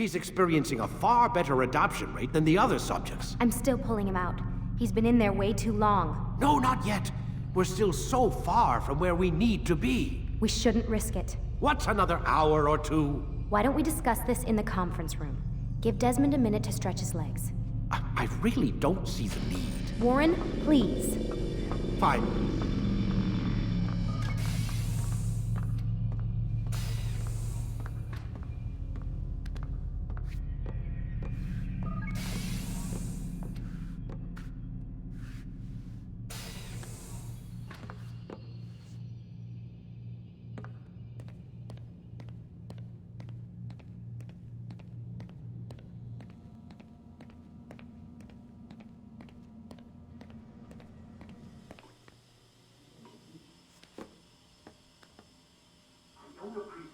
He's experiencing a far better adoption rate than the other subjects. I'm still pulling him out. He's been in there way too long. No, not yet. We're still so far from where we need to be. We shouldn't risk it. What's another hour or two? Why don't we discuss this in the conference room? Give Desmond a minute to stretch his legs. I really don't see the need. Warren, please. Fine.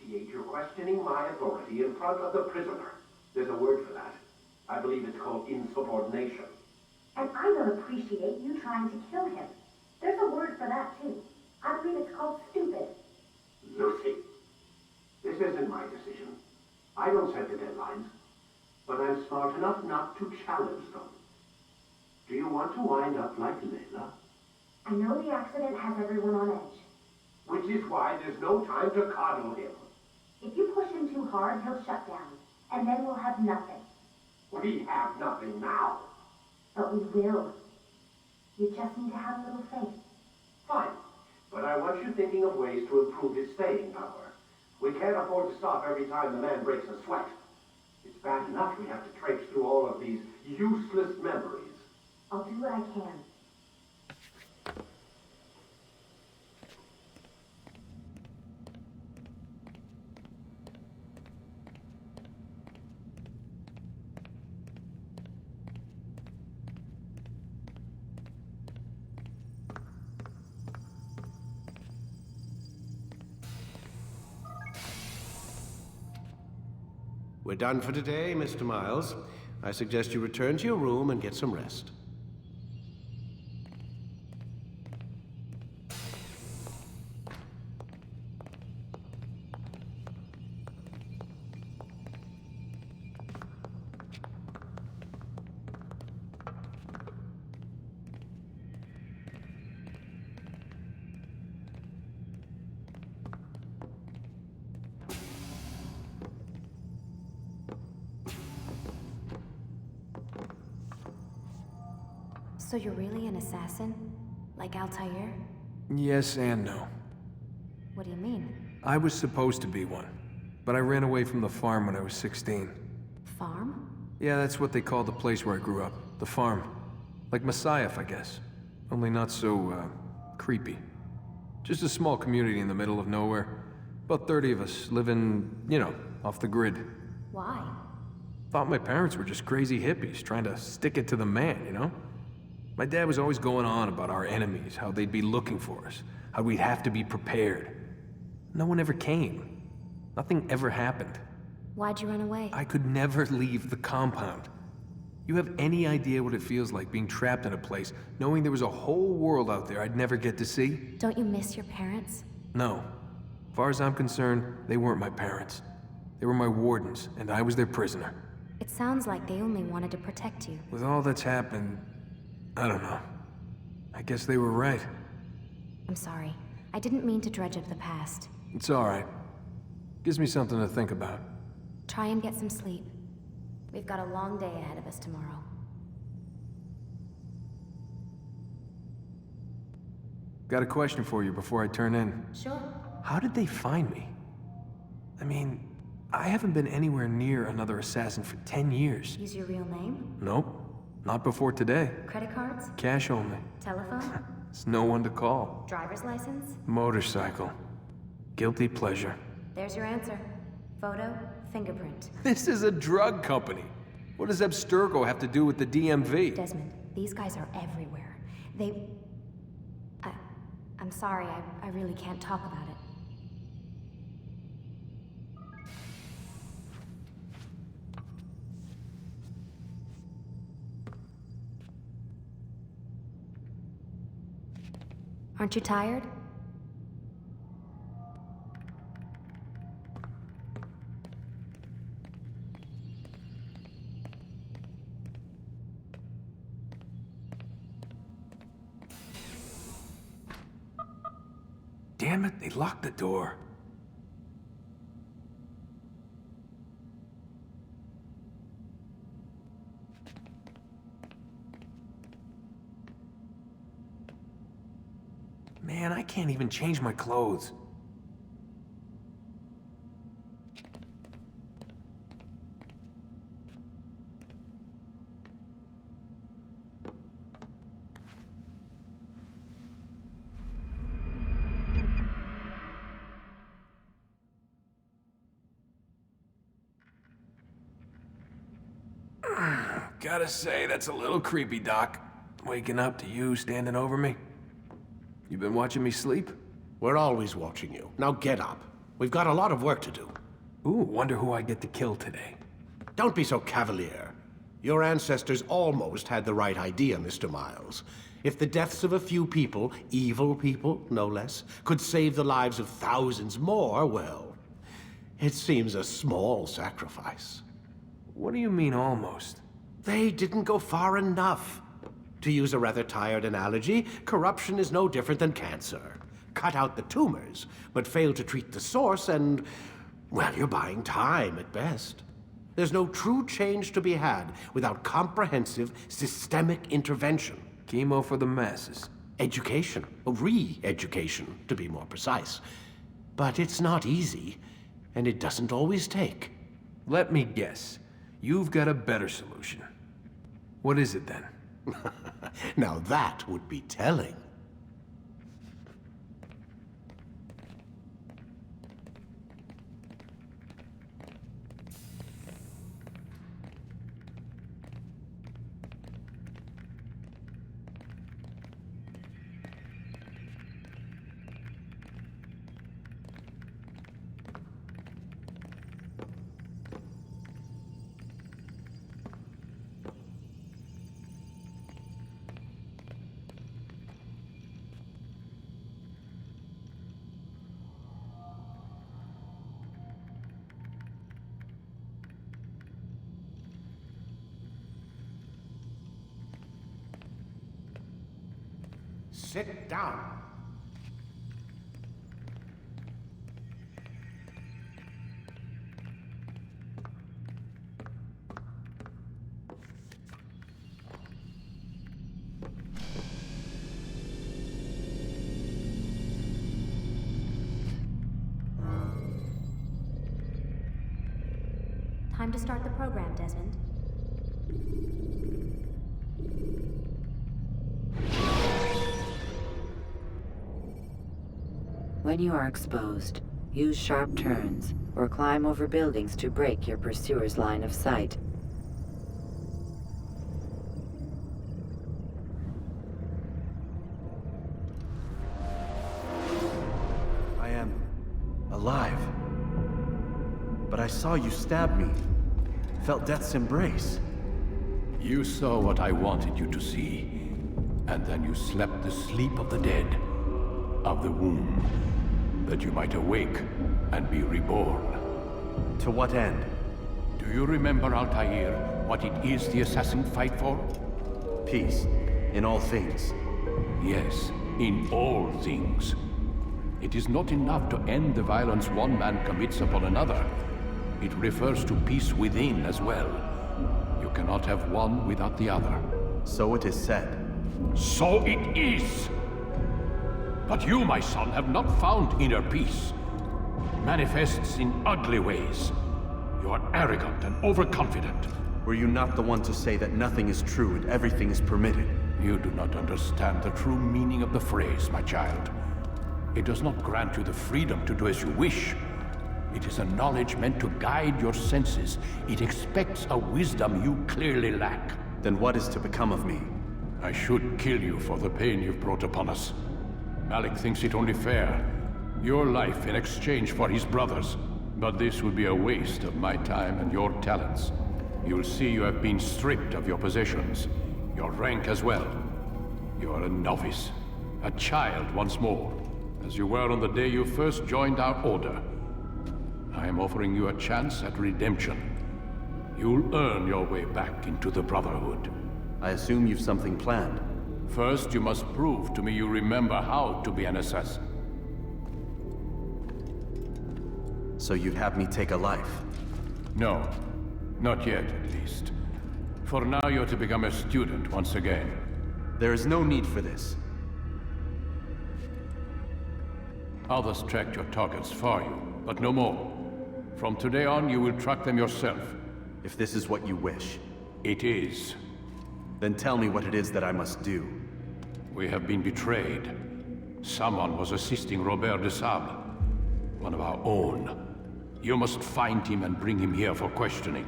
You're questioning my authority in front of the prisoner. There's a word for that. I believe it's called insubordination. And I don't appreciate you trying to kill him. There's a word for that, too. I believe it's called stupid. Lucy, this isn't my decision. I don't set the deadlines. But I'm smart enough not to challenge them. Do you want to wind up like Layla? I know the accident has everyone on edge. Which is why there's no time to coddle him. If you push him too hard, he'll shut down. And then we'll have nothing. We have nothing now. But we will. You just need to have a little faith. Fine. But I want you thinking of ways to improve his staying power. We can't afford to stop every time the man breaks a sweat. It's bad enough we have to traipse through all of these useless memories. I'll do what I can. We're done for today, Mr. Miles. I suggest you return to your room and get some rest. So you're really an assassin? Like Altair? Yes and no. What do you mean? I was supposed to be one, but I ran away from the farm when I was 16. Farm? Yeah, that's what they called the place where I grew up. The farm. Like Masayaf, I guess. Only not so, creepy. Just a small community in the middle of nowhere. About 30 of us, living, you know, off the grid. Why? Thought my parents were just crazy hippies, trying to stick it to the man, you know? My dad was always going on about our enemies, how they'd be looking for us, how we'd have to be prepared. No one ever came. Nothing ever happened. Why'd you run away? I could never leave the compound. You have any idea what it feels like being trapped in a place, knowing there was a whole world out there I'd never get to see? Don't you miss your parents? No. As far as I'm concerned, they weren't my parents. They were my wardens, and I was their prisoner. It sounds like they only wanted to protect you. With all that's happened, I don't know. I guess they were right. I'm sorry. I didn't mean to dredge up the past. It's all right. Gives me something to think about. Try and get some sleep. We've got a long day ahead of us tomorrow. Got a question for you before I turn in. Sure. How did they find me? I mean, I haven't been anywhere near another assassin for 10 years. Use your real name? Nope. Not before today. Credit cards? Cash only. Telephone? There's no one to call. Driver's license? Motorcycle. Guilty pleasure. There's your answer. Photo, fingerprint. This is a drug company. What does Abstergo have to do with the DMV? Desmond, these guys are everywhere. I'm sorry, I really can't talk about it. Aren't you tired? Damn it, they locked the door. Man, I can't even change my clothes. Gotta say, that's a little creepy, Doc. Waking up to you standing over me. You been watching me sleep? We're always watching you. Now get up. We've got a lot of work to do. Ooh, wonder who I get to kill today. Don't be so cavalier. Your ancestors almost had the right idea, Mr. Miles. If the deaths of a few people, evil people, no less, could save the lives of thousands more, well, it seems a small sacrifice. What do you mean, almost? They didn't go far enough. To use a rather tired analogy, corruption is no different than cancer. Cut out the tumors, but fail to treat the source and, well, you're buying time at best. There's no true change to be had without comprehensive, systemic intervention. Chemo for the masses. Education, re-education, to be more precise. But it's not easy, and it doesn't always take. Let me guess. You've got a better solution. What is it then? Now that would be telling. Sit down. Time to start the program, Desmond. When you are exposed, use sharp turns or climb over buildings to break your pursuer's line of sight. I am alive. But I saw you stab me. Felt death's embrace. You saw what I wanted you to see, and then you slept the sleep of the dead, of the womb, that you might awake and be reborn. To what end? Do you remember, Altair, what it is the assassin fight for? Peace. In all things. Yes, in all things. It is not enough to end the violence one man commits upon another. It refers to peace within as well. You cannot have one without the other. So it is said. So it is! But you, my son, have not found inner peace. Manifests in ugly ways. You are arrogant and overconfident. Were you not the one to say that nothing is true and everything is permitted? You do not understand the true meaning of the phrase, my child. It does not grant you the freedom to do as you wish. It is a knowledge meant to guide your senses. It expects a wisdom you clearly lack. Then what is to become of me? I should kill you for the pain you've brought upon us. Malik thinks it only fair. Your life in exchange for his brother's. But this would be a waste of my time and your talents. You'll see you have been stripped of your possessions. Your rank as well. You are a novice. A child once more. As you were on the day you first joined our order. I am offering you a chance at redemption. You'll earn your way back into the Brotherhood. I assume you've something planned. First, you must prove to me you remember how to be an assassin. So you'd have me take a life? No. Not yet, at least. For now, you're to become a student once again. There is no need for this. Others tracked your targets for you, but no more. From today on, you will track them yourself. If this is what you wish. It is. Then tell me what it is that I must do. We have been betrayed. Someone was assisting Robert de Sable, one of our own. You must find him and bring him here for questioning.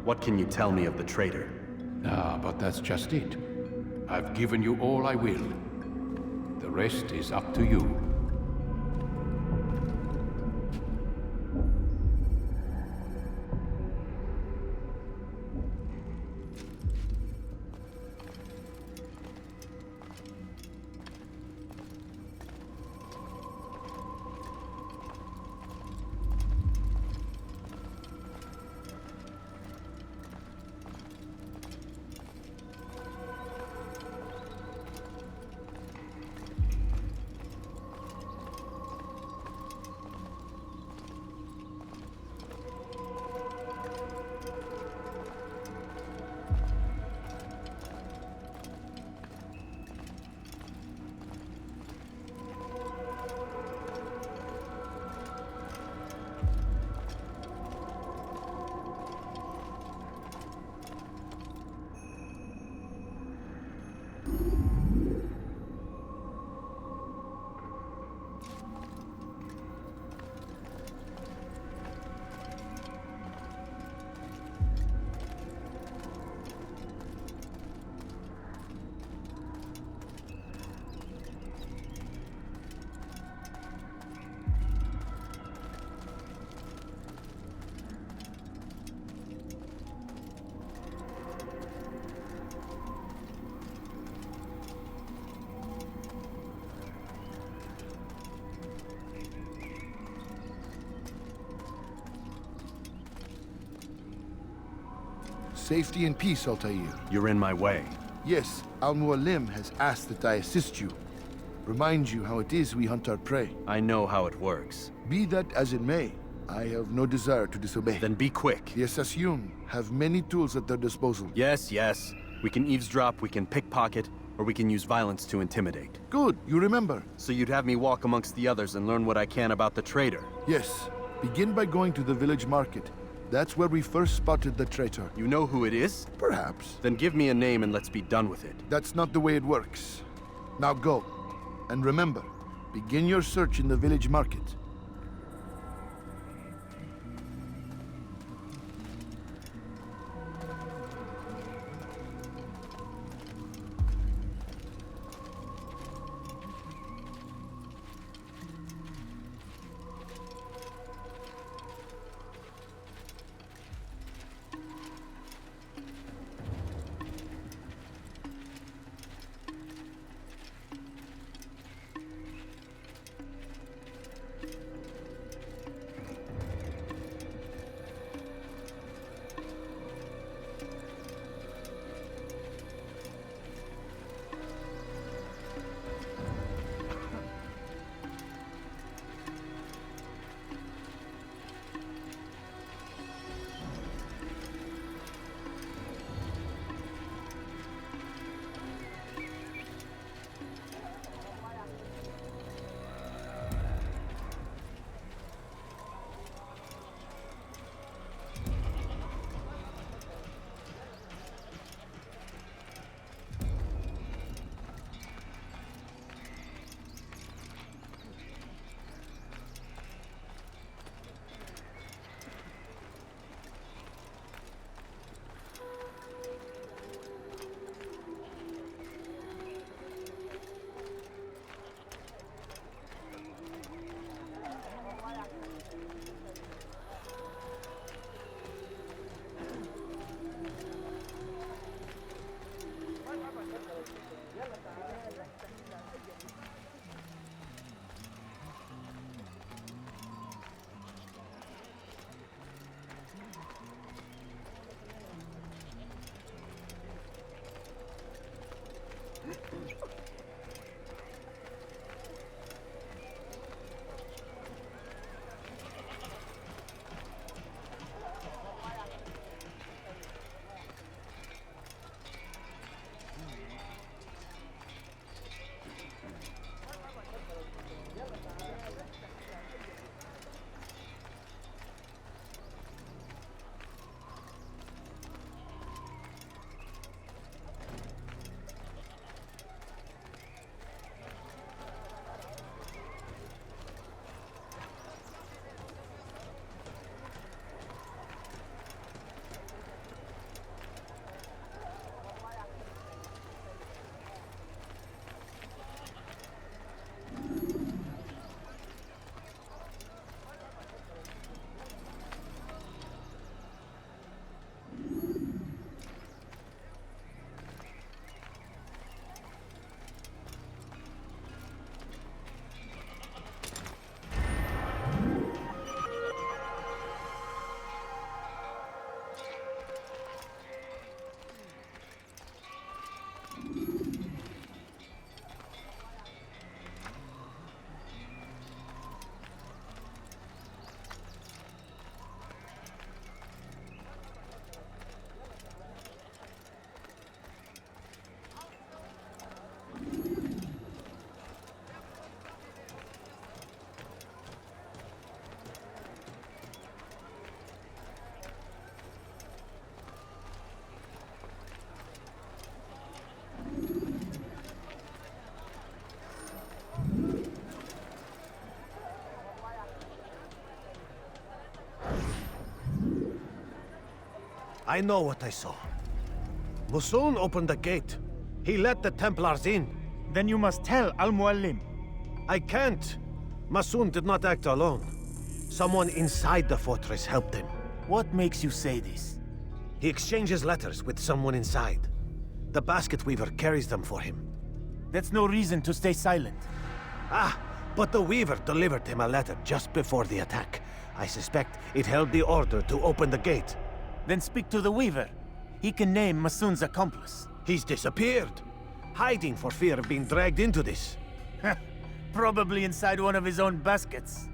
What can you tell me of the traitor? Ah, but that's just it. I've given you all I will. The rest is up to you. Safety and peace, Altair. You're in my way. Yes, Mualim has asked that I assist you. Remind you how it is we hunt our prey. I know how it works. Be that as it may, I have no desire to disobey. Then be quick. The Assassin have many tools at their disposal. Yes, yes. We can eavesdrop, we can pickpocket, or we can use violence to intimidate. Good, you remember. So you'd have me walk amongst the others and learn what I can about the traitor? Yes. Begin by going to the village market. That's where we first spotted the traitor. You know who it is? Perhaps. Then give me a name and let's be done with it. That's not the way it works. Now go. And remember, begin your search in the village market. I know what I saw. Mualim opened the gate. He let the Templars in. Then you must tell Al-Mualim. I can't. Mualim did not act alone. Someone inside the fortress helped him. What makes you say this? He exchanges letters with someone inside. The basket weaver carries them for him. That's no reason to stay silent. Ah, but the weaver delivered him a letter just before the attack. I suspect it held the order to open the gate. Then speak to the weaver. He can name Masun's accomplice. He's disappeared, hiding for fear of being dragged into this. Probably inside one of his own baskets.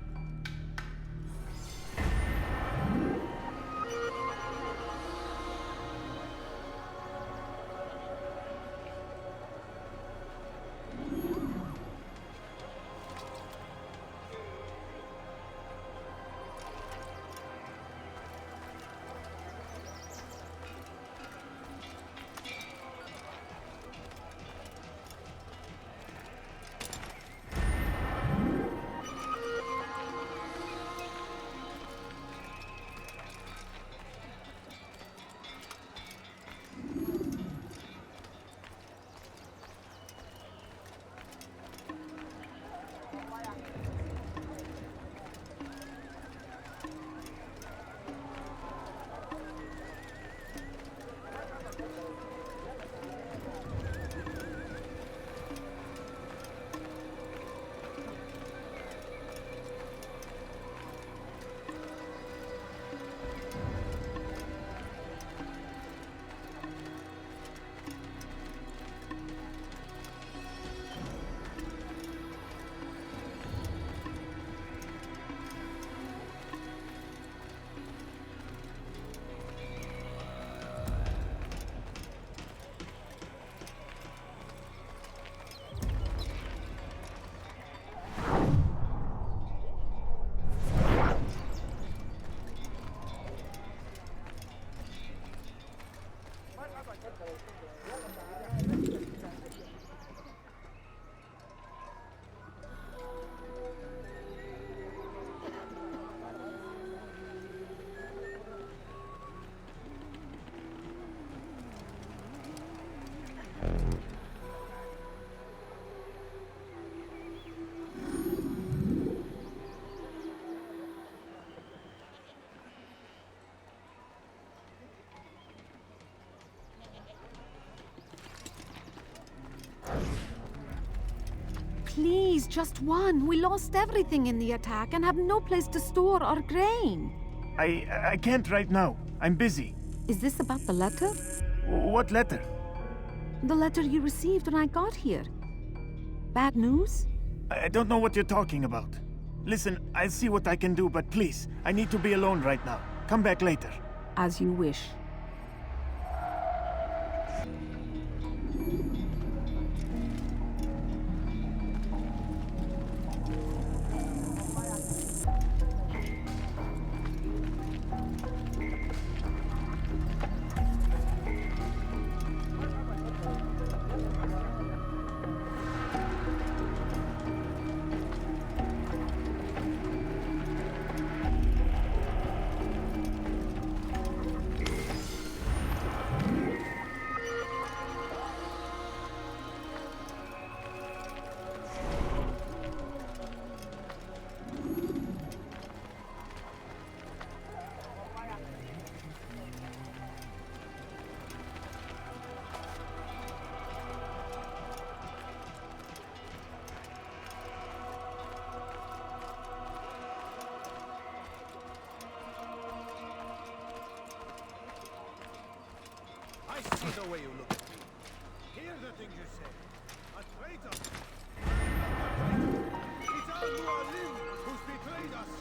Please, just one. We lost everything in the attack and have no place to store our grain. I can't right now. I'm busy. Is this about the letter? What letter? The letter you received when I got here. Bad news? I don't know what you're talking about. Listen, I'll see what I can do, but please, I need to be alone right now. Come back later. As you wish. I see the way you look at me. Hear the things you say. A traitor. It's our Mualim who's betrayed us.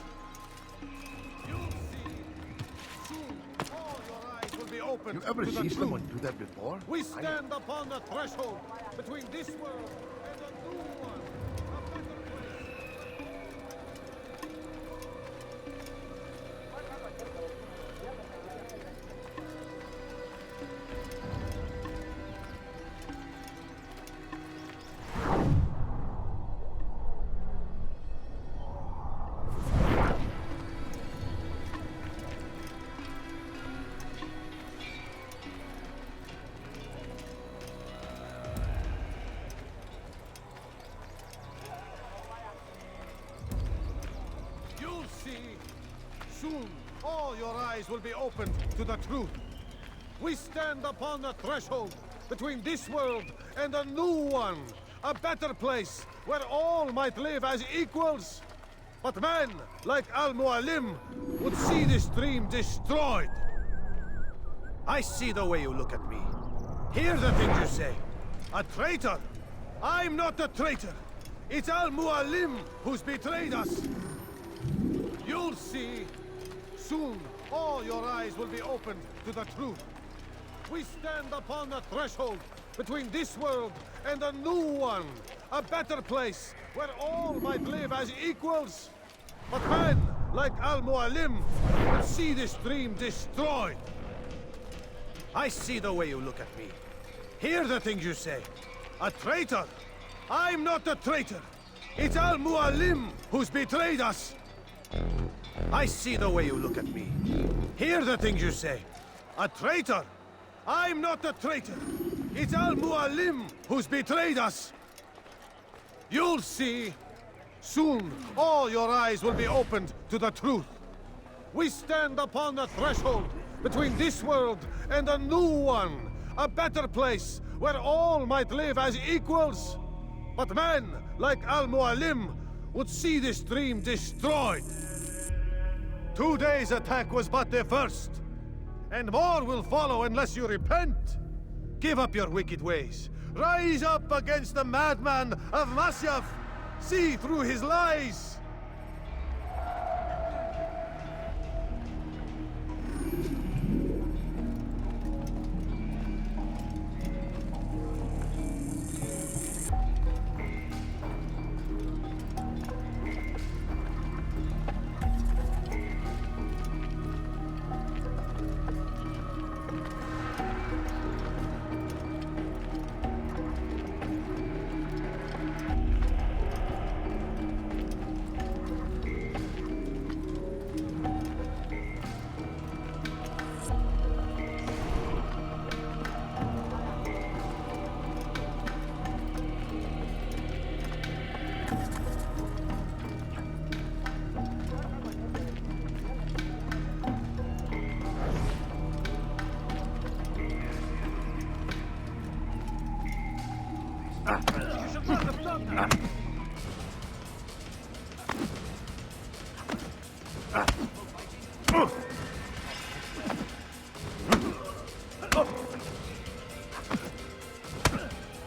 You'll see. Soon, all your eyes will be opened. You ever see someone do that before? We stand upon the threshold between this world and a new one. A better place. Soon, all your eyes will be opened to the truth. We stand upon the threshold between this world and a new one. A better place where all might live as equals. But men like Mualim would see this dream destroyed. I see the way you look at me. Hear the things you say. A traitor? I'm not a traitor. It's Mualim who's betrayed us. You'll see. Soon, all your eyes will be opened to the truth. We stand upon the threshold between this world and a new one. A better place where all might live as equals. But men like Mualim will see this dream destroyed. I see the way you look at me. Hear the things you say. A traitor? I'm not a traitor. It's Mualim who's betrayed us. I see the way you look at me. Hear the things you say. A traitor? I'm not a traitor. It's Mualim who's betrayed us. You'll see. Soon, all your eyes will be opened to the truth. We stand upon the threshold between this world and a new one. A better place where all might live as equals. But men like Mualim would see this dream destroyed. Today's attack was but the first. And more will follow unless you repent. Give up your wicked ways. Rise up against the madman of Masayaf. See through his lies.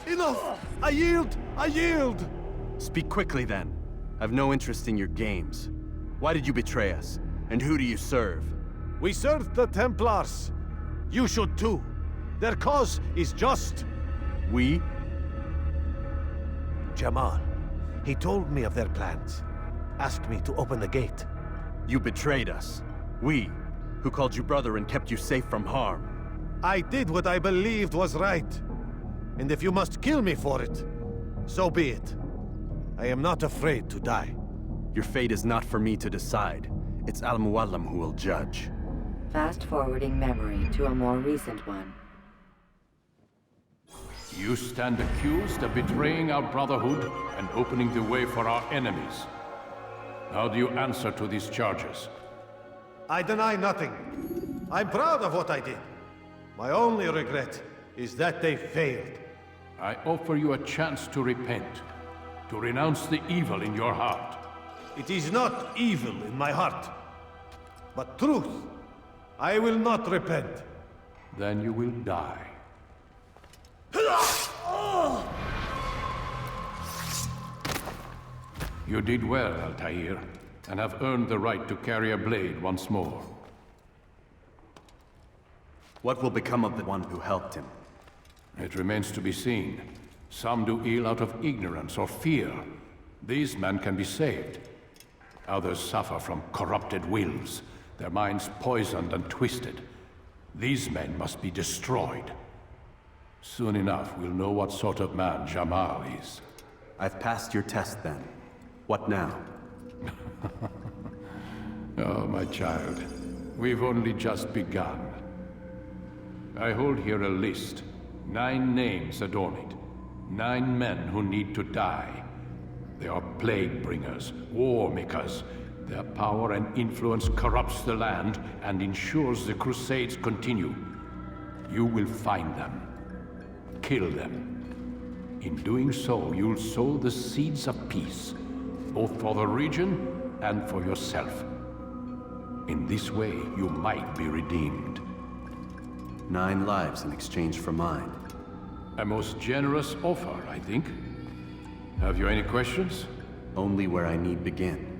Enough! I yield! I yield! Speak quickly then. I've no interest in your games. Why did you betray us? And who do you serve? We serve the Templars. You should too. Their cause is just. We? Jamal. He told me of their plans. Asked me to open the gate. You betrayed us. We, who called you brother and kept you safe from harm. I did what I believed was right. And if you must kill me for it, so be it. I am not afraid to die. Your fate is not for me to decide. It's Mualim who will judge. Fast-forwarding memory to a more recent one. You stand accused of betraying our Brotherhood and opening the way for our enemies. How do you answer to these charges? I deny nothing. I'm proud of what I did. My only regret is that they failed. I offer you a chance to repent, to renounce the evil in your heart. It is not evil in my heart, but truth. I will not repent. Then you will die. You did well, Altair, and have earned the right to carry a blade once more. What will become of the one who helped him? It remains to be seen. Some do ill out of ignorance or fear. These men can be saved. Others suffer from corrupted wills, their minds poisoned and twisted. These men must be destroyed. Soon enough, we'll know what sort of man Jamal is. I've passed your test then. What now? Oh, my child. We've only just begun. I hold here a list. 9 names adorn it. 9 men who need to die. They are plague bringers, war makers, Their power and influence corrupts the land and ensures the Crusades continue. You will find them. Kill them. In doing so, you'll sow the seeds of peace, both for the region and for yourself. In this way, you might be redeemed. 9 lives in exchange for mine. A most generous offer, I think. Have you any questions? Only where I need begin.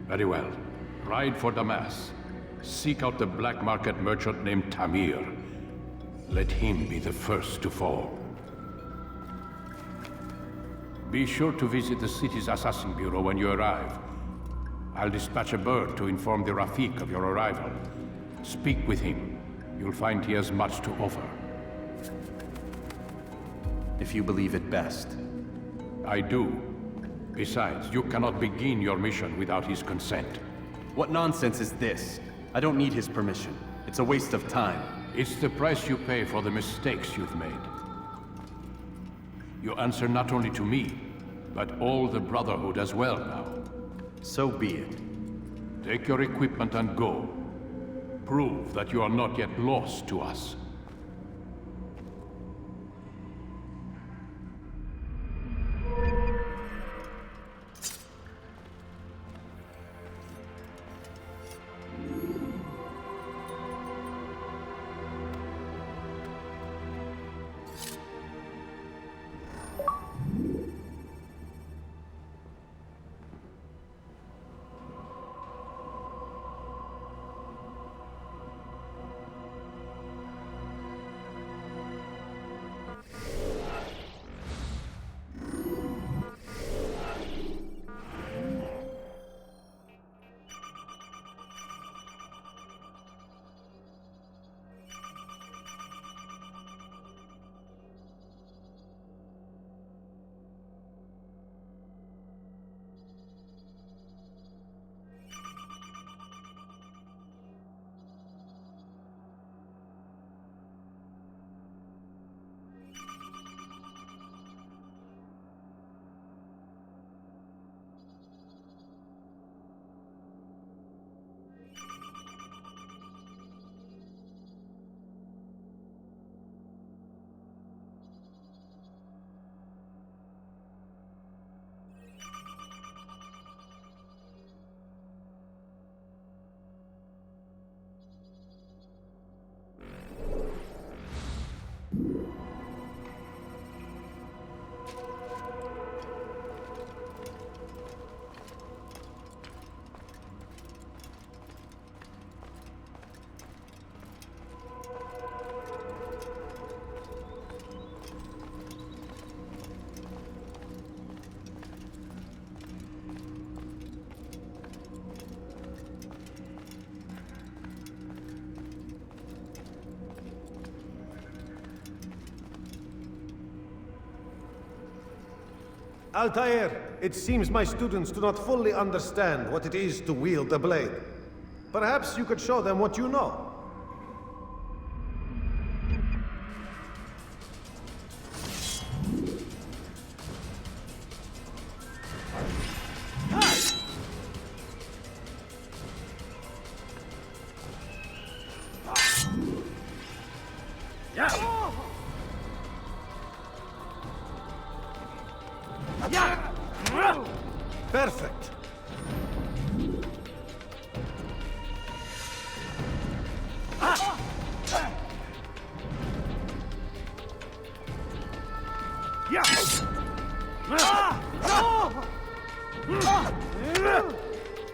Very well. Ride for Damas. Seek out the black market merchant named Tamir. Let him be the first to fall. Be sure to visit the city's assassin bureau when you arrive. I'll dispatch a bird to inform the Rafik of your arrival. Speak with him. You'll find he has much to offer. If you believe it best. I do. Besides, you cannot begin your mission without his consent. What nonsense is this? I don't need his permission. It's a waste of time. It's the price you pay for the mistakes you've made. You answer not only to me, but all the Brotherhood as well now. So be it. Take your equipment and go. Prove that you are not yet lost to us. Altair, it seems my students do not fully understand what it is to wield a blade. Perhaps you could show them what you know. Perfect.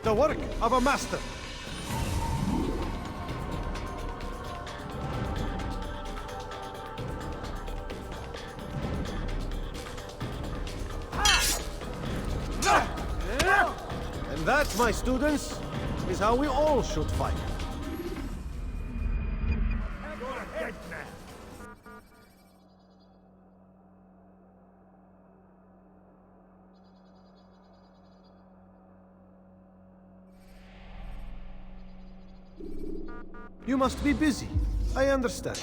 The work of a master. And that, my students, is how we all should fight. You must be busy. I understand.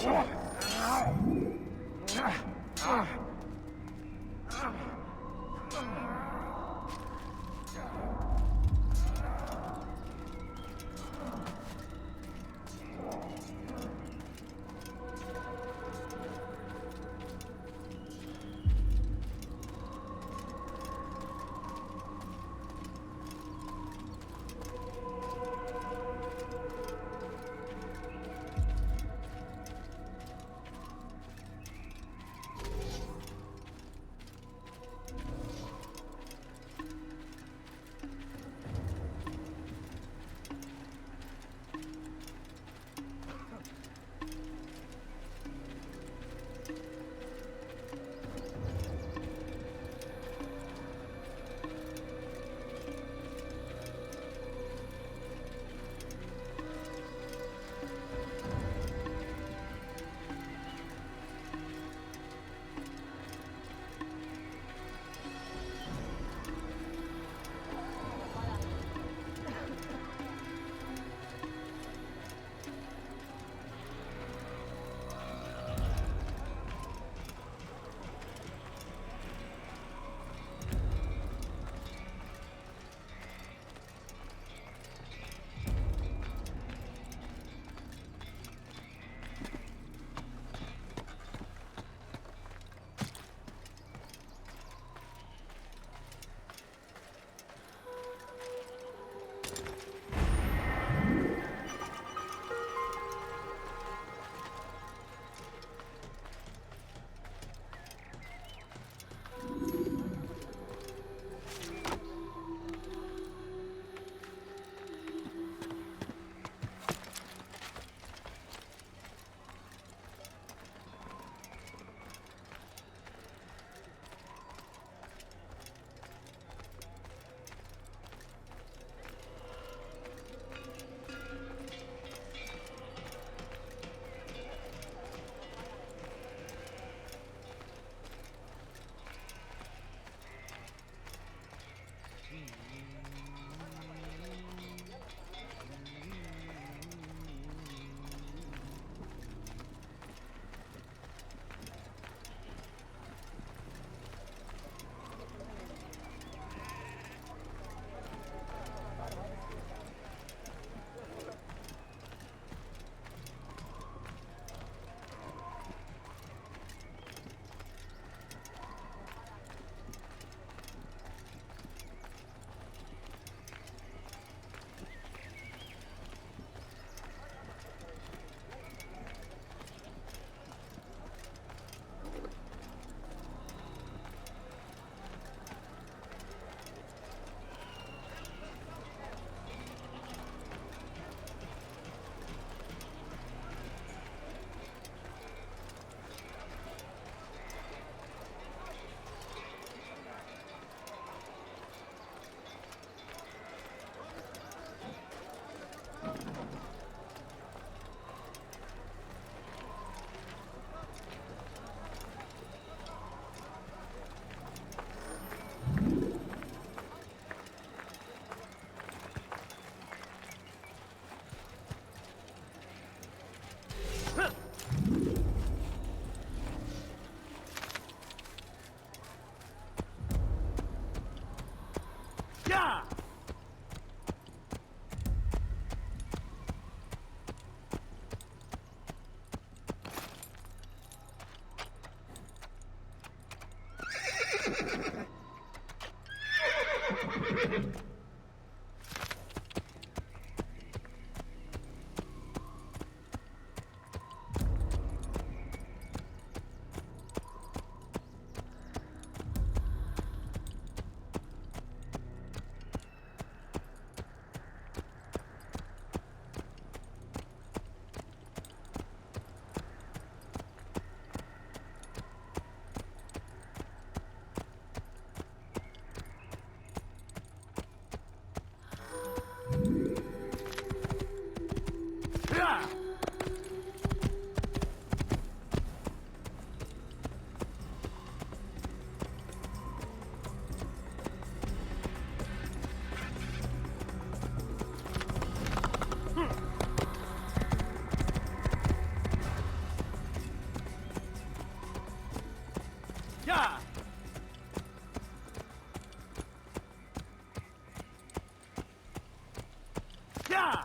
Yeah!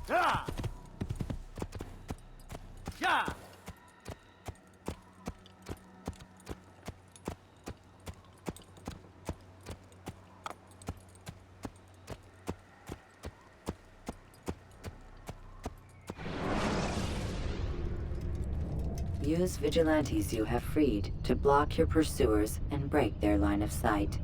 Yeah! Yeah! Use vigilantes you have freed to block your pursuers and break their line of sight.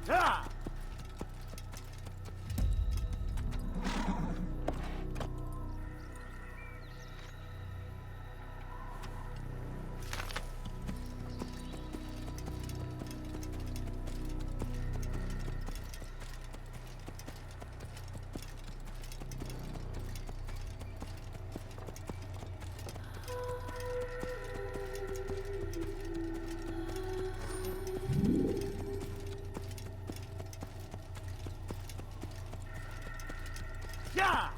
Yeah! Yeah!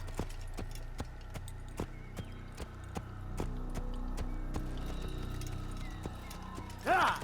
Yeah!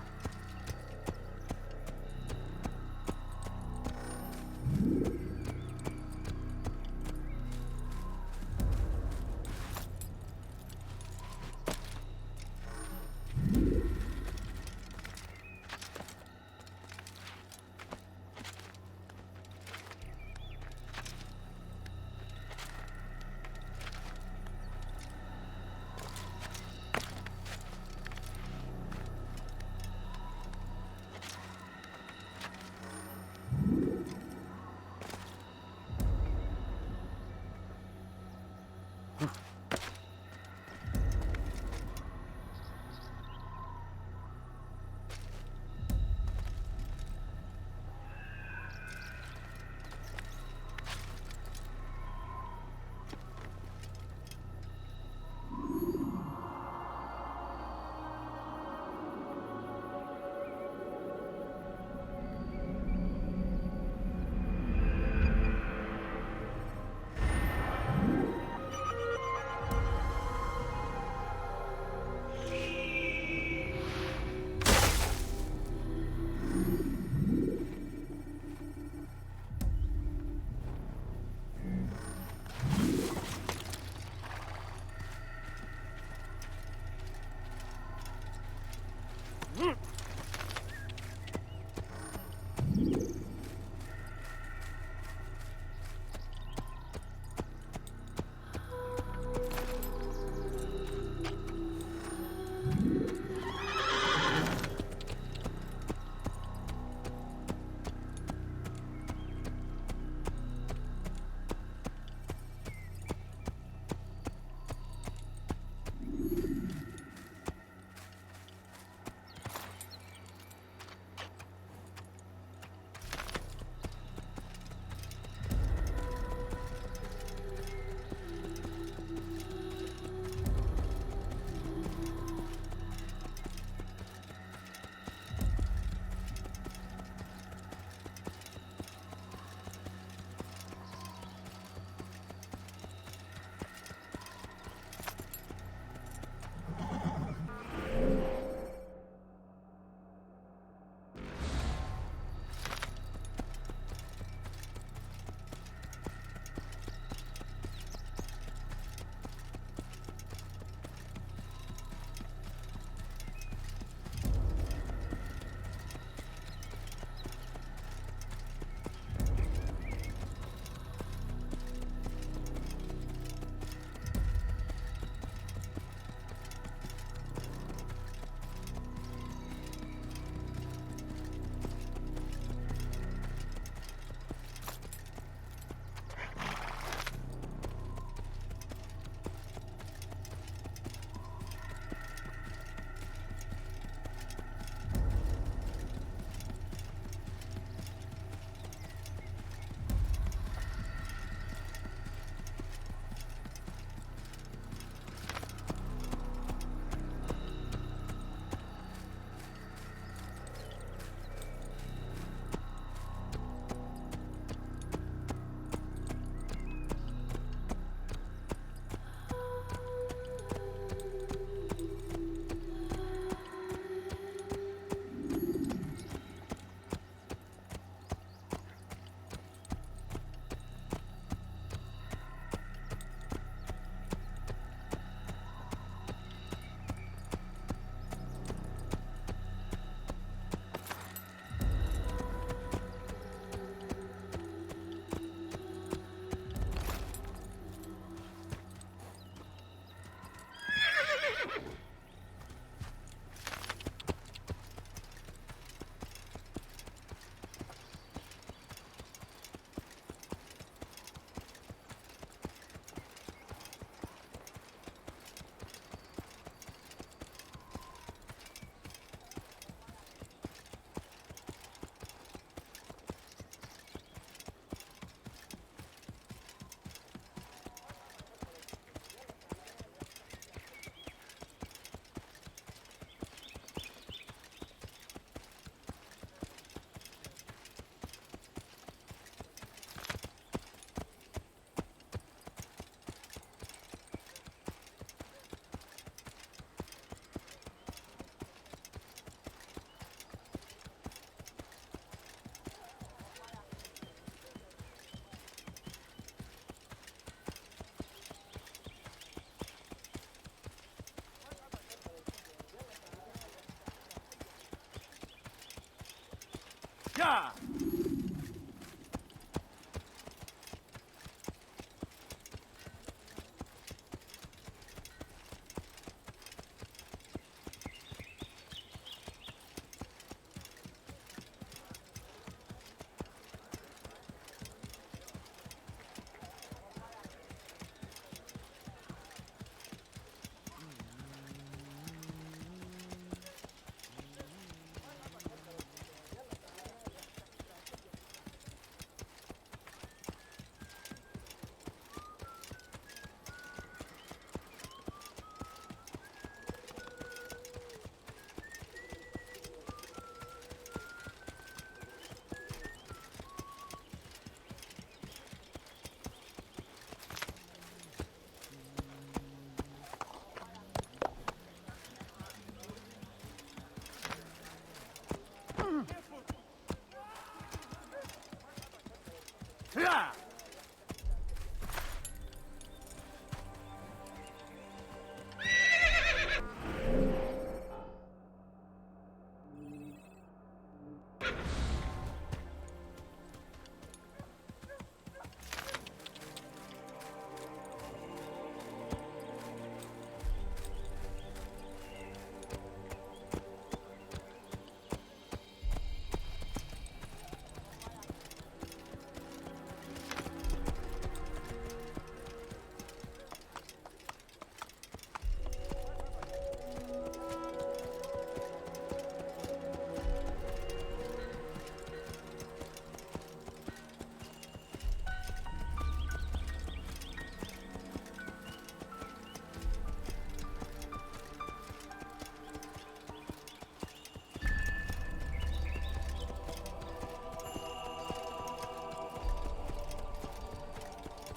Yeah! Yeah!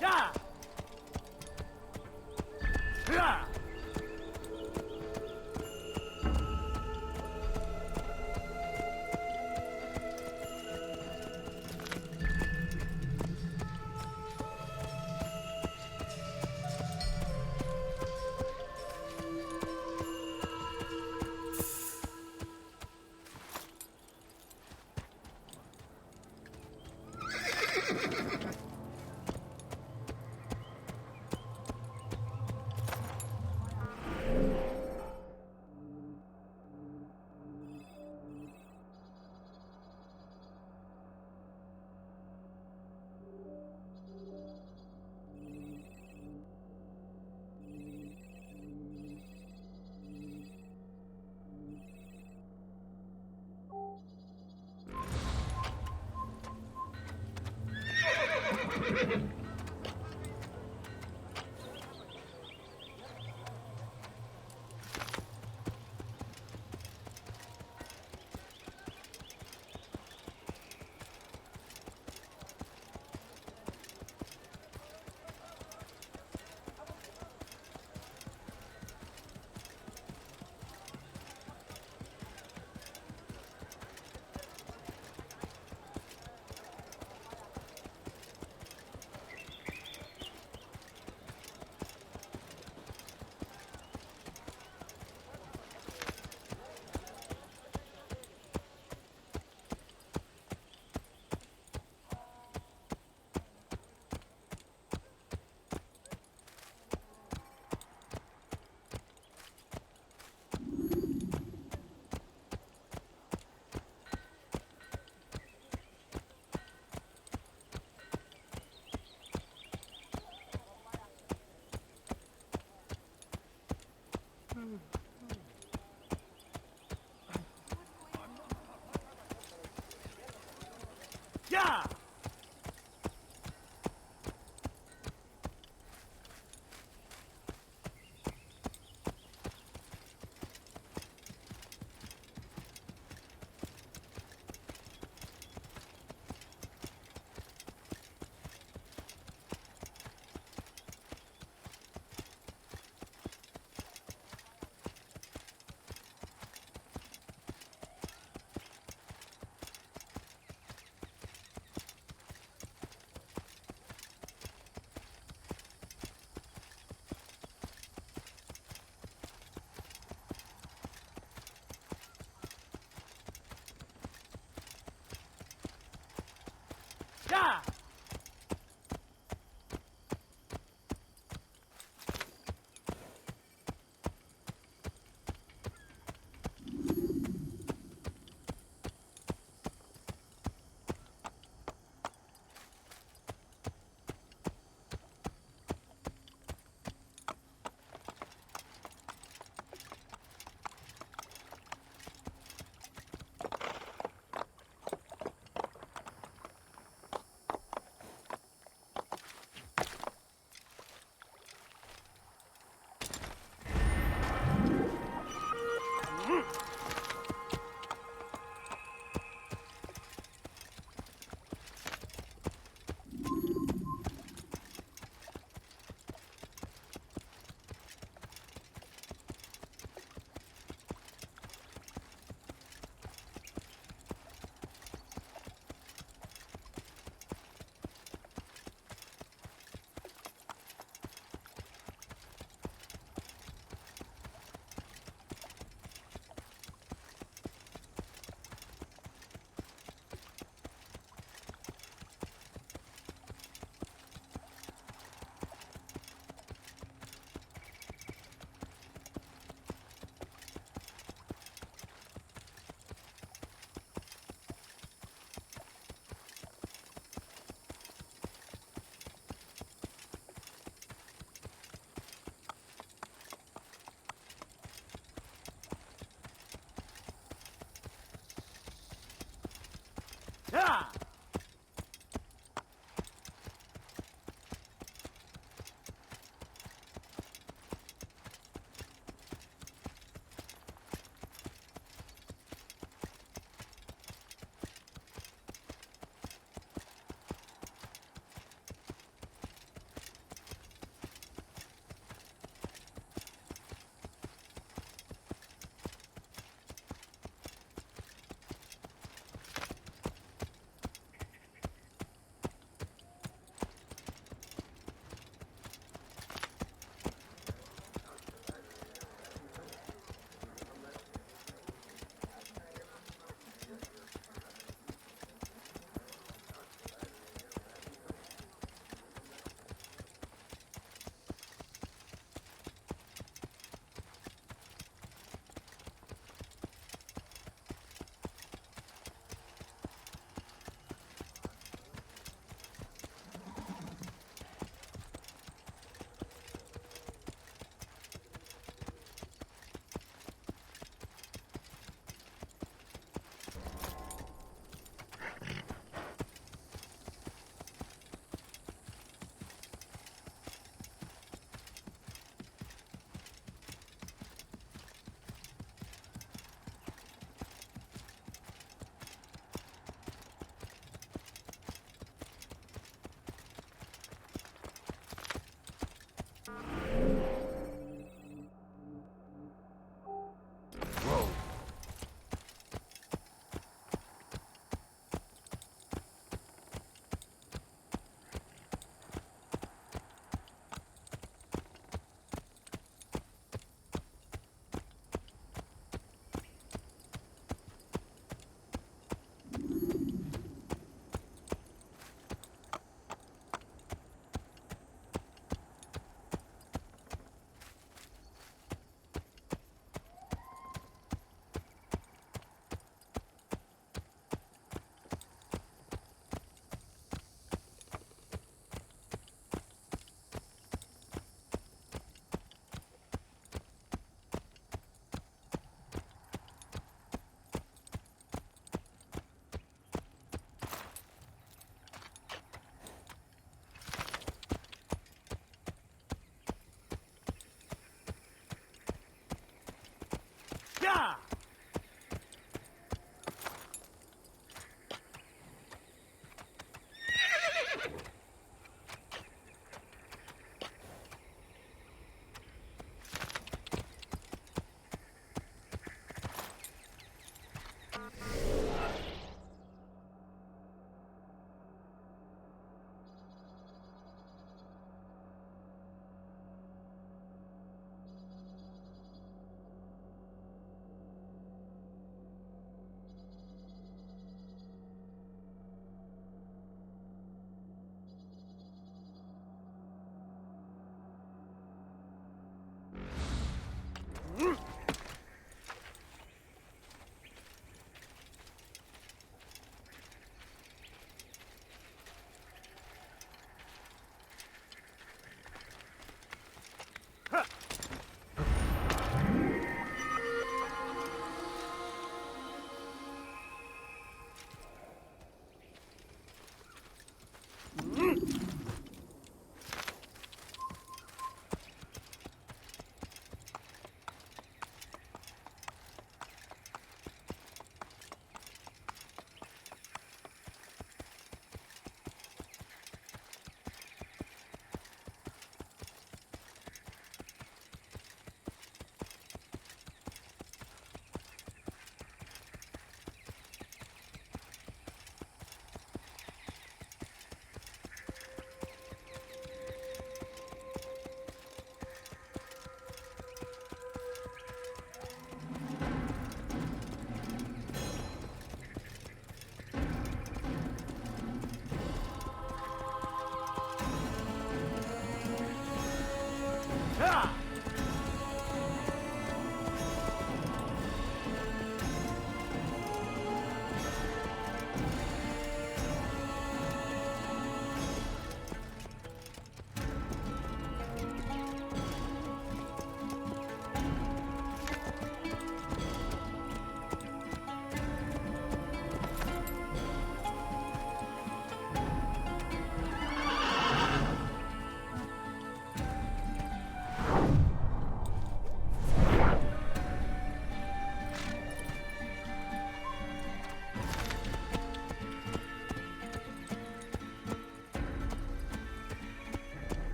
Yeah! Yeah! Yeah!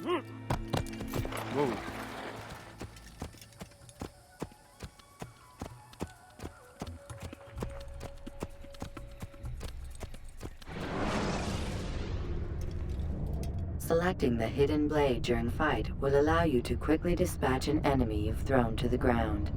Whoa. Selecting the hidden blade during fight will allow you to quickly dispatch an enemy you've thrown to the ground.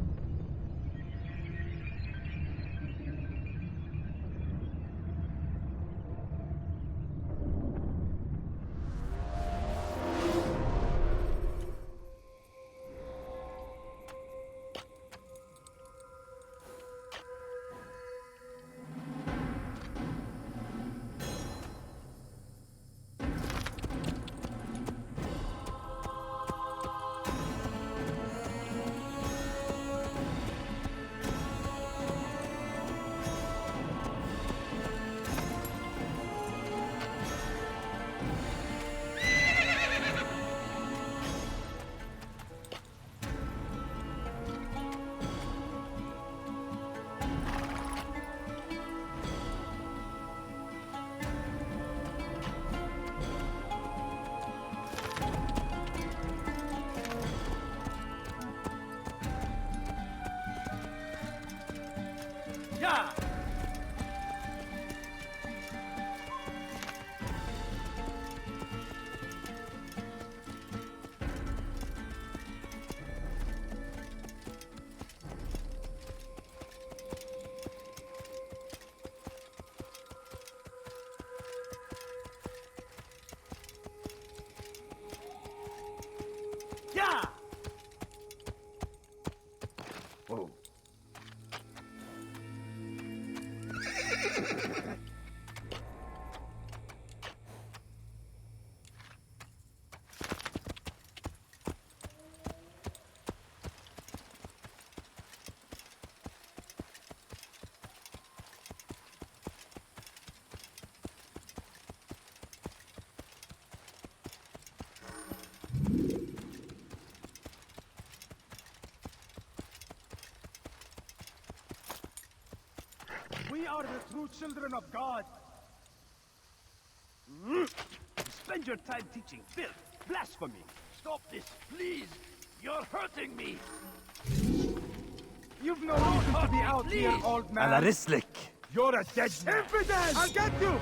Whoa. We are the true children of God. Spend your time teaching filth, blasphemy. Stop this, please. You're hurting me. You've no reason to be out here, old man. Alarislik. You're a dead man. Infidel! I'll get you!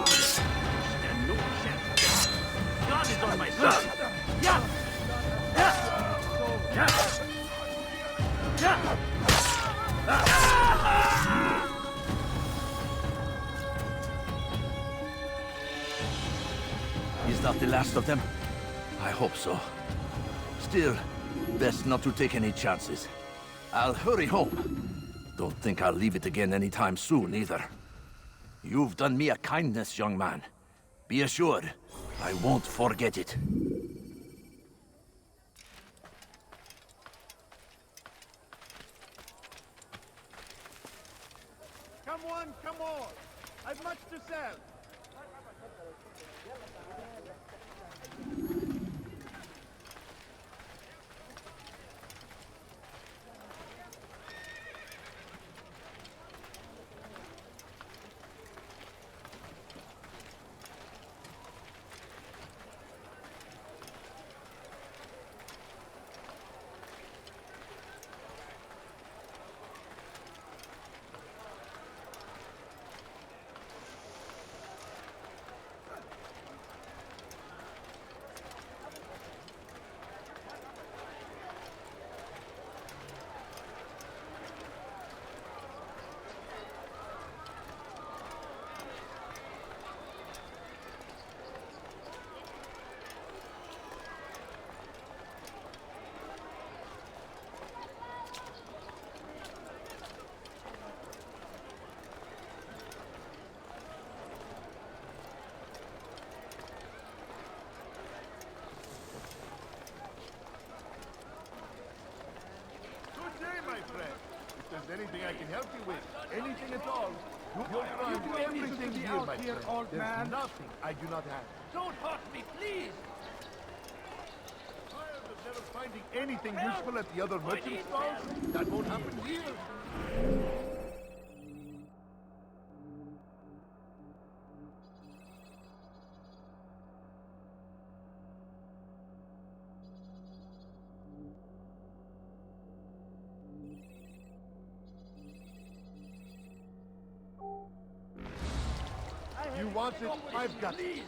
Stand no chance. God is on my side. Is that the last of them? I hope so. Still, best not to take any chances. I'll hurry home. Don't think I'll leave it again anytime soon, either. You've done me a kindness, young man. Be assured, I won't forget it. Come on, come on. I've much to sell. Anything I can help you with, anything at all. You'll find everything here, my friend. There's nothing I do not have. Don't hurt me, please! finding anything useful at the other merchant stalls? That won't happen here. You want it? I've got it. Please,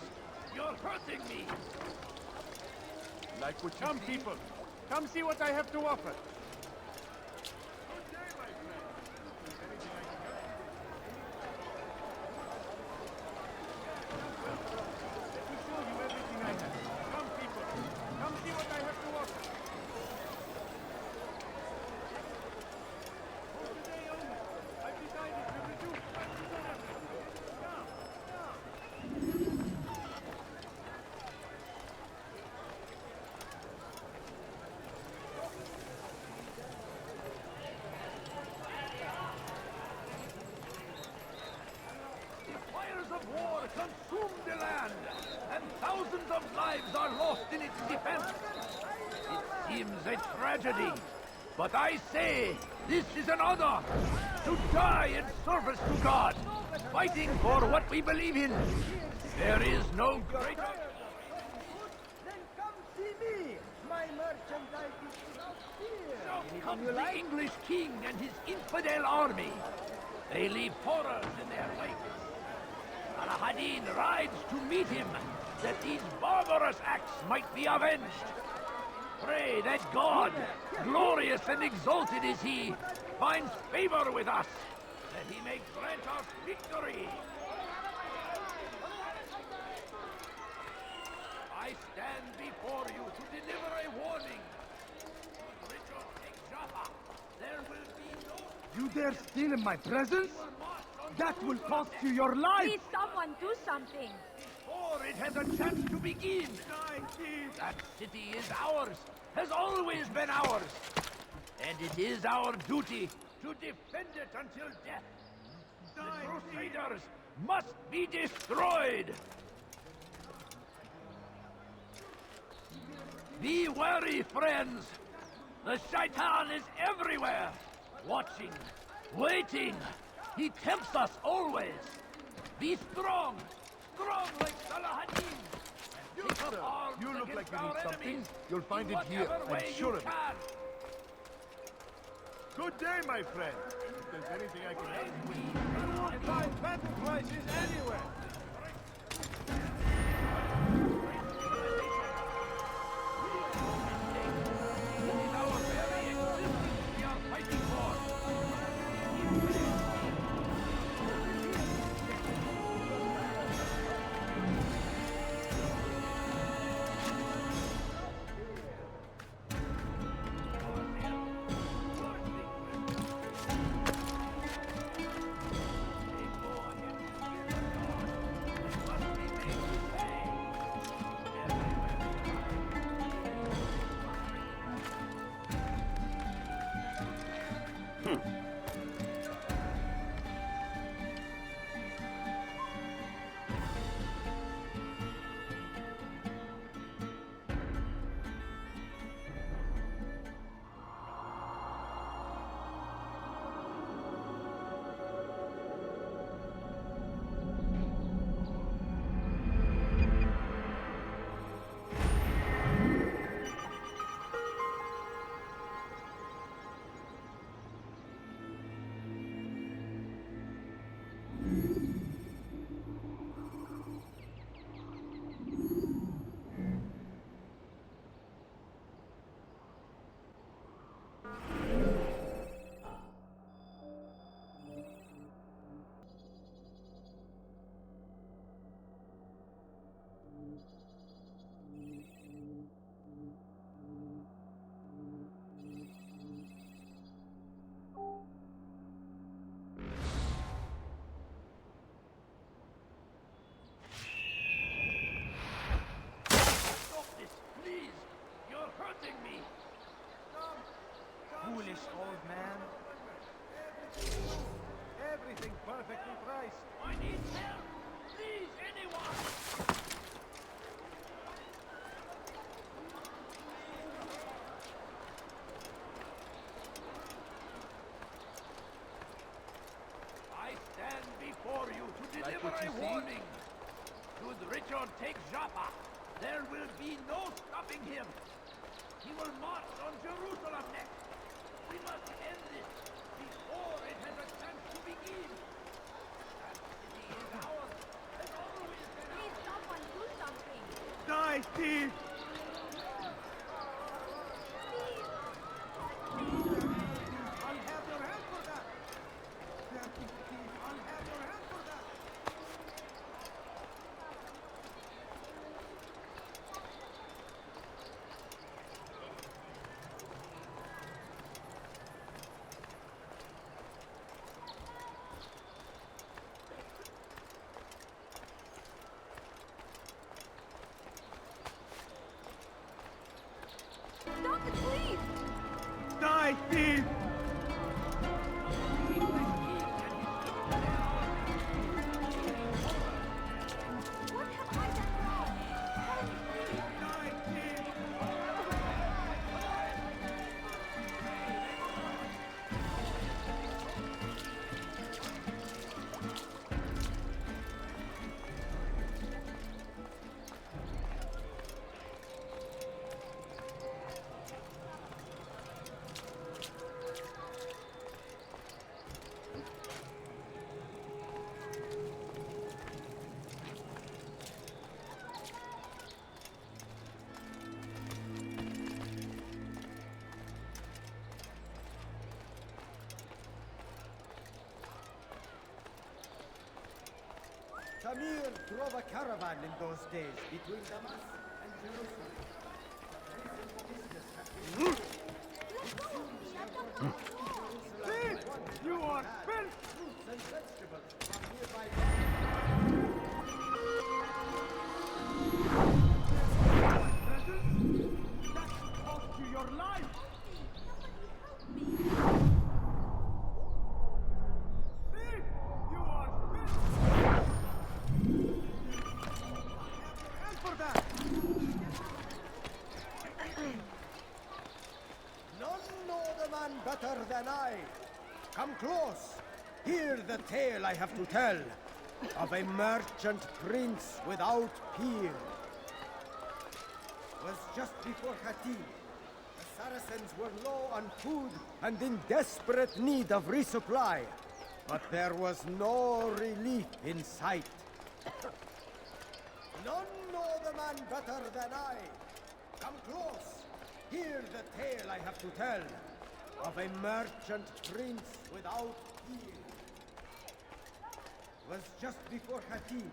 you're hurting me. Like what come, people. Come see what I have to offer. Consume the land, and thousands of lives are lost in its defense. It seems a tragedy, but I say this is an honor to die in service to God, fighting for what we believe in. There is no greater... Then come see me. My merchandise is out here. Now comes the English king and his infidel army. They leave horrors in their wake. Al-Hadin rides to meet him, that these barbarous acts might be avenged. Pray that God, glorious and exalted is he, finds favor with us, that he may grant us victory. I stand before you to deliver a warning. Richard Jaffa, there will be no... You dare steal in my presence? That will cost you your life! Please, someone do something! Before it has a chance to begin! That city is ours, has always been ours! And it is our duty to defend it until death! The Crusaders must be destroyed! Be wary, friends! The Shaitan is everywhere! Watching, waiting! He tempts us always! Be strong! Strong like Salah-ad-Din! You, sir, you look like you need something. You'll find it here, I'm sure of it. Good day, my friend. If there's anything I can help you with. You find better prices anywhere. Foolish old man. Everything perfectly priced. I need help! Please, anyone! a warning. Should Richard take Joppa, there will be no stopping him. He will march on Jerusalem next. We must end this before it has a chance to begin. That city is ours, and always been ours. Please, someone do something. Die, thief! I'll have your hand for that. I'll have your hand for that. Stop it, please! Die, thief! What have I done wrong? Tell me, please! Tamir drove a caravan in those days between Damas and Jerusalem. You are filth! Fruits and vegetables from nearby That's cost you your life! Thief! You are filth! And for that! None know the man better than I. Come close. Hear the tale I have to tell of a merchant prince without peer. Was just before Khatib. The Saracens were low on food and in desperate need of resupply. But there was no relief in sight. None know the man better than I. Come close. Hear the tale I have to tell of a merchant prince without peer. Was just before Khatib.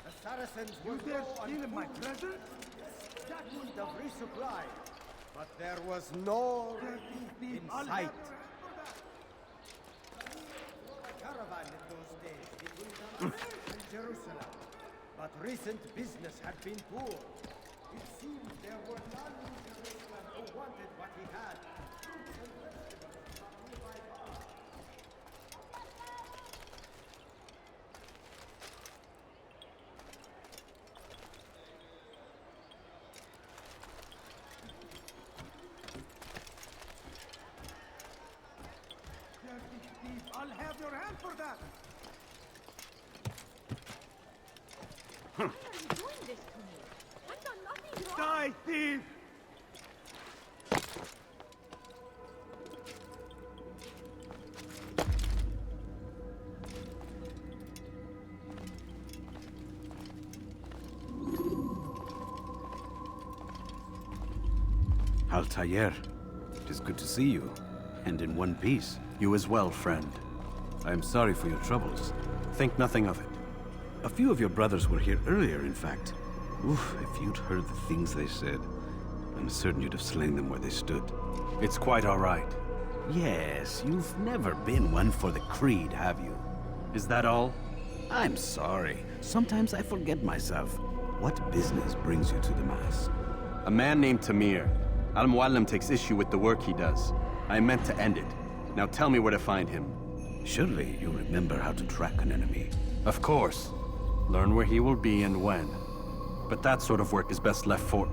The Saracens were You dare low on steal in my food, presence? need of resupply, but there was no relief in sight. Caravan in those days between Damas and Jerusalem, but recent business had been poor. It seemed there were none in Jerusalem who wanted what he had. Fruits and vegetables from nearby farms. I'll have your hand for that! Why are you doing this to me? I've done nothing wrong! Die, thief! Altair, it is good to see you, and in one piece. You as well, friend. I am sorry for your troubles. Think nothing of it. A few of your brothers were here earlier, in fact. Oof, if you'd heard the things they said, I'm certain you'd have slain them where they stood. It's quite all right. Yes, you've never been one for the creed, have you? Is that all? I'm sorry. Sometimes I forget myself. What business brings you to the Mass? A man named Tamir. Mualim takes issue with the work he does. I meant to end it. Now tell me where to find him. Surely you remember how to track an enemy. Of course. Learn where he will be and when. But that sort of work is best left for...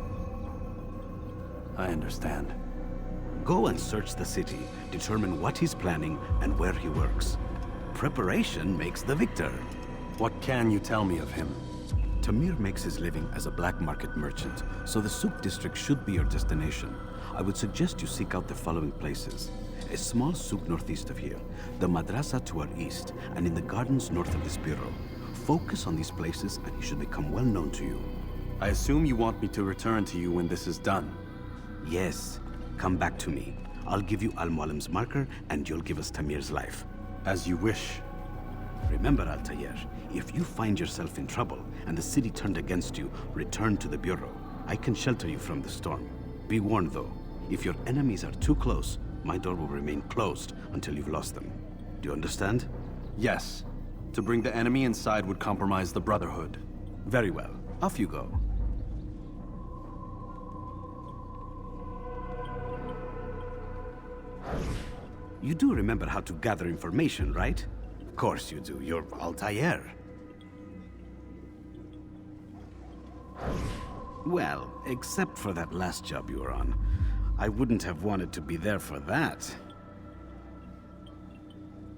I understand. Go and search the city, determine what he's planning and where he works. Preparation makes the victor. What can you tell me of him? Tamir makes his living as a black market merchant, so the souk district should be your destination. I would suggest you seek out the following places. A small souk northeast of here, the madrasa to our east, and in the gardens north of this bureau. Focus on these places and he should become well known to you. I assume you want me to return to you when this is done. Yes. Come back to me. I'll give you Mualim's marker and you'll give us Tamir's life. As you wish. Remember, Altair, if you find yourself in trouble and the city turned against you, return to the bureau. I can shelter you from the storm. Be warned though, if your enemies are too close, my door will remain closed until you've lost them. Do you understand? Yes. To bring the enemy inside would compromise the Brotherhood. Very well. Off you go. You do remember how to gather information, right? Of course you do. You're Altair. Well, except for that last job you were on. I wouldn't have wanted to be there for that.